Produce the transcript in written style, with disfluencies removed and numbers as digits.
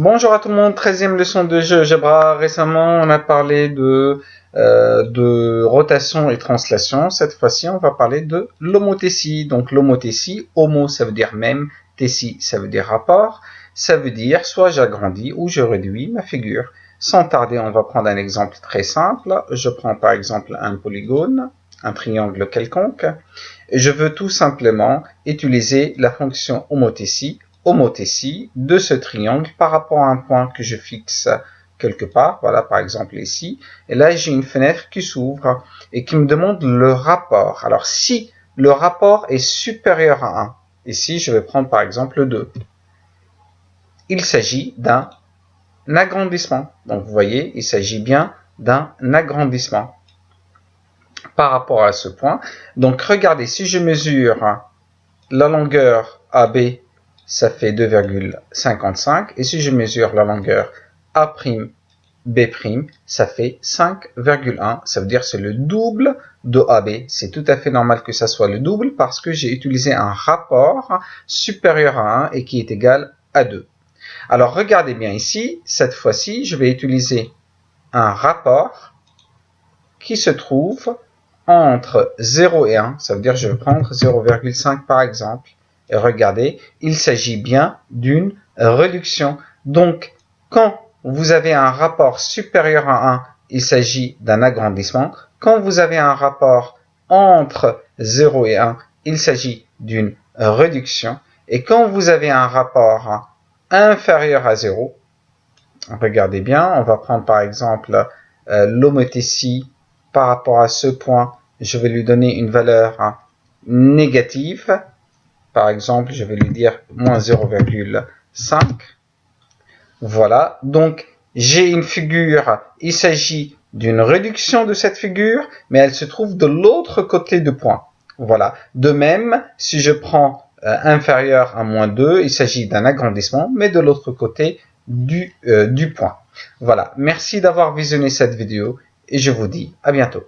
Bonjour à tout le monde, 13e leçon de GeoGebra. Récemment, on a parlé de rotation et translation. Cette fois-ci, on va parler de l'homothétie. Donc l'homothétie, homo ça veut dire même, thétie ça veut dire rapport. Ça veut dire soit j'agrandis ou je réduis ma figure. Sans tarder, on va prendre un exemple très simple. Je prends par exemple un polygone, un triangle quelconque. Et je veux tout simplement utiliser la fonction homothétie de ce triangle par rapport à un point que je fixe quelque part, voilà par exemple ici, et là j'ai une fenêtre qui s'ouvre et qui me demande le rapport. Alors si le rapport est supérieur à 1, ici je vais prendre par exemple 2, il s'agit d'un agrandissement. Donc vous voyez, il s'agit bien d'un agrandissement par rapport à ce point. Donc regardez, si je mesure la longueur AB, ça fait 2,55. Et si je mesure la longueur A'B', ça fait 5,1. Ça veut dire que c'est le double de AB. C'est tout à fait normal que ça soit le double parce que j'ai utilisé un rapport supérieur à 1 et qui est égal à 2. Alors regardez bien ici, cette fois-ci, je vais utiliser un rapport qui se trouve entre 0 et 1. Ça veut dire que je vais prendre 0,5 par exemple. Et regardez, il s'agit bien d'une réduction. Donc, quand vous avez un rapport supérieur à 1, il s'agit d'un agrandissement. Quand vous avez un rapport entre 0 et 1, il s'agit d'une réduction. Et quand vous avez un rapport inférieur à 0, regardez bien, on va prendre par exemple l'homothétie par rapport à ce point, je vais lui donner une valeur négative. Par exemple, je vais lui dire moins 0,5. Voilà, donc j'ai une figure, il s'agit d'une réduction de cette figure, mais elle se trouve de l'autre côté du point. Voilà, de même, si je prends inférieur à moins 2, il s'agit d'un agrandissement, mais de l'autre côté du point. Voilà, merci d'avoir visionné cette vidéo et je vous dis à bientôt.